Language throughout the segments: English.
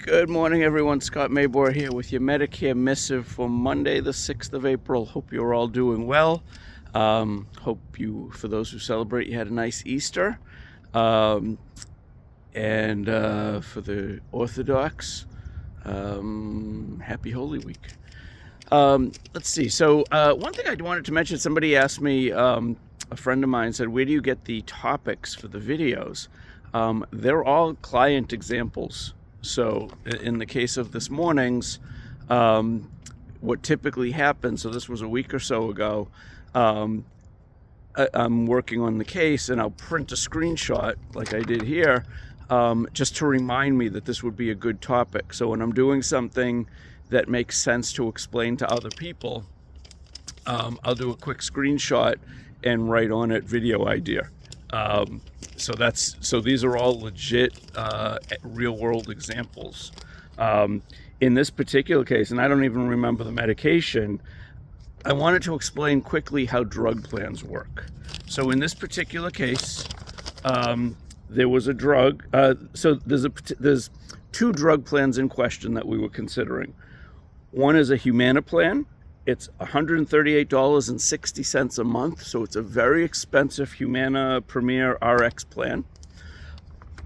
Good morning, everyone. Scott Maybor here with your Medicare Missive for Monday, the 6th of April. Hope you're all doing well. Hope you, for those who celebrate, you had a nice Easter. And for the Orthodox, happy Holy Week. Let's see. So one thing I wanted to mention, somebody asked me, a friend of mine said, where do you get the topics for the videos? They're all client examples. So in the case of this morning's, what typically happens, so this was a week or so ago, I'm working on the case and I'll print a screenshot like I did here, just to remind me that this would be a good topic. So when I'm doing something that makes sense to explain to other people, I'll do a quick screenshot and write on it video idea. So these are all legit real world examples. In this particular case, and I don't even remember the medication, I wanted to explain quickly how drug plans work. So in this particular case, there was a drug. So there's two drug plans in question that we were considering. One is a Humana plan. It's $138.60 a month, so it's a very expensive Humana Premier RX plan.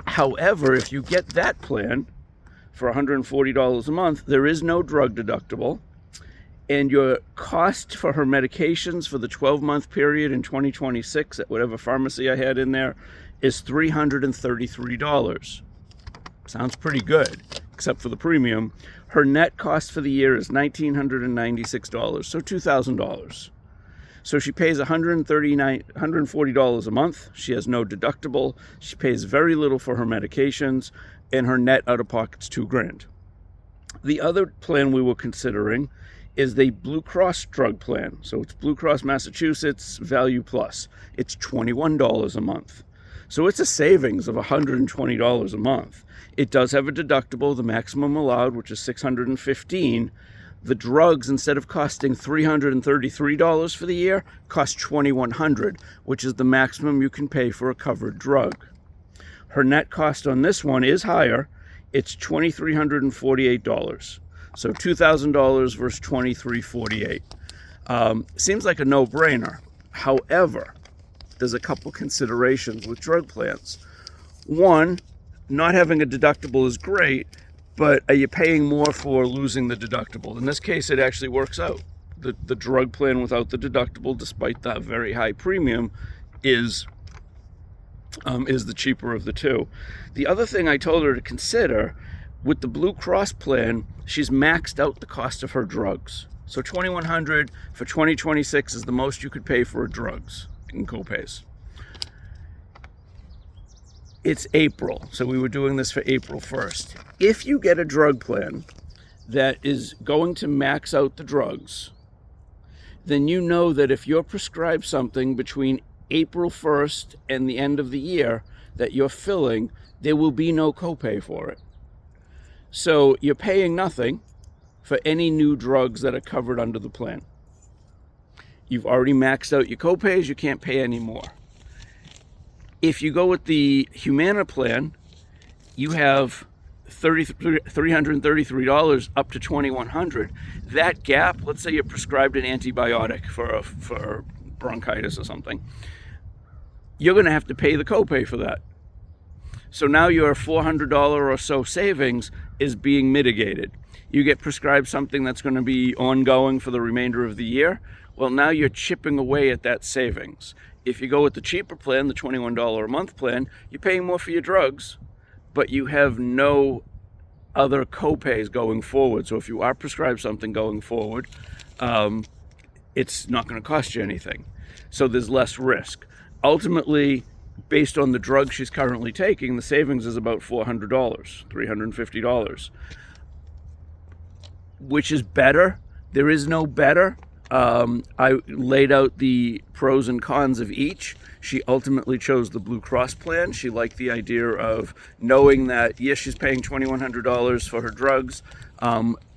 However, if you get that plan for $140 a month, there is no drug deductible, and your cost for her medications for the 12-month period in 2026 at whatever pharmacy I had in there is $333. Sounds pretty good, except for the premium. Her net cost for the year is $1,996, so $2,000. So she pays $140 a month. She has no deductible. She pays very little for her medications, and her net out of pocket's $2,000. The other plan we were considering is the Blue Cross drug plan. So it's Blue Cross Massachusetts Value Plus. It's $21 a month. So it's a savings of $120 a month. It does have a deductible, the maximum allowed, which is $615. The drugs, instead of costing $333 for the year, cost $2,100, which is the maximum you can pay for a covered drug. Her net cost on this one is higher. It's $2,348. So $2,000 versus $2,348. Seems like a no-brainer. However, there's a couple considerations with drug plans. One, not having a deductible is great, but are you paying more for losing the deductible? In this case, it actually works out. The drug plan without the deductible, despite that very high premium, is the cheaper of the two. The other thing I told her to consider, with the Blue Cross plan, she's maxed out the cost of her drugs. So $2,100 for 2026 is the most you could pay for drugs and copays. It's April, so we were doing this for April 1st. If you get a drug plan that is going to max out the drugs, then you know that if you're prescribed something between April 1st and the end of the year that you're filling, there will be no copay for it. So you're paying nothing for any new drugs that are covered under the plan. You've already maxed out your copays, you can't pay any more. If you go with the Humana plan, you have $333 up to $2,100. That gap, let's say you're prescribed an antibiotic for bronchitis or something, you're going to have to pay the copay for that. So now your $400 or so savings is being mitigated. You get prescribed something that's going to be ongoing for the remainder of the year. Well, now you're chipping away at that savings. If you go with the cheaper plan, the $21 a month plan, you're paying more for your drugs, but you have no other copays going forward. So if you are prescribed something going forward, it's not going to cost you anything. So there's less risk. Ultimately, based on the drug she's currently taking, the savings is about $400, $350, which is better. There is no better. I laid out the pros and cons of each. She ultimately chose the Blue Cross plan. She liked the idea of knowing that, yes, she's paying $2,100 for her drugs.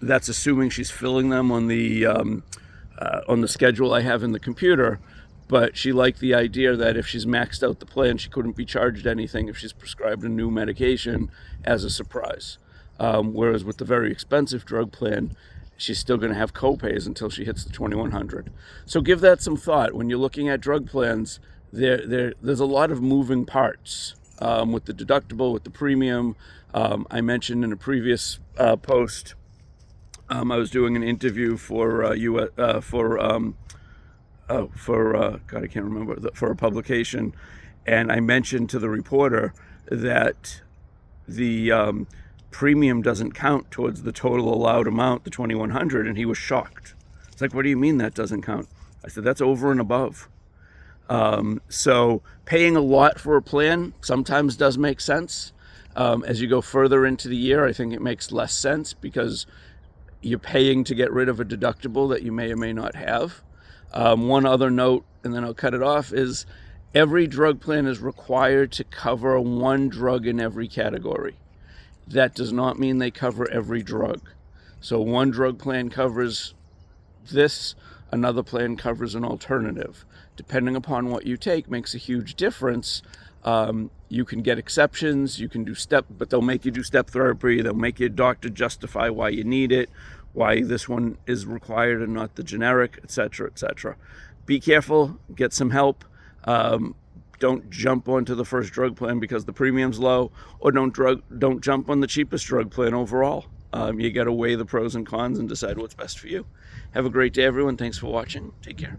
That's assuming she's filling them on the schedule I have in the computer. But she liked the idea that if she's maxed out the plan, she couldn't be charged anything if she's prescribed a new medication as a surprise. Whereas with the very expensive drug plan, she's still going to have co-pays until she hits the 2100. So give that some thought when you're looking at drug plans. There's a lot of moving parts with the deductible, with the premium. I mentioned in a previous post, I was doing an interview for God, I can't remember, for a publication, and I mentioned to the reporter that the premium doesn't count towards the total allowed amount, the 2100, and he was shocked. It's like, what do you mean that doesn't count? I said, that's over and above. So paying a lot for a plan sometimes does make sense. As you go further into the year, I think it makes less sense because you're paying to get rid of a deductible that you may or may not have. One other note, and then I'll cut it off, is every drug plan is required to cover one drug in every category. That does not mean they cover every drug. So one drug plan covers this, another plan covers an alternative. Depending upon what you take makes a huge difference. You can get exceptions, you can do but they'll make you do step therapy, they'll make your doctor justify why you need it, why this one is required and not the generic, etc., etc. Be careful, get some help. Don't jump onto the first drug plan because the premium's low, or don't jump on the cheapest drug plan overall. You got to weigh the pros and cons and decide what's best for you. Have a great day, everyone. Thanks for watching. Take care.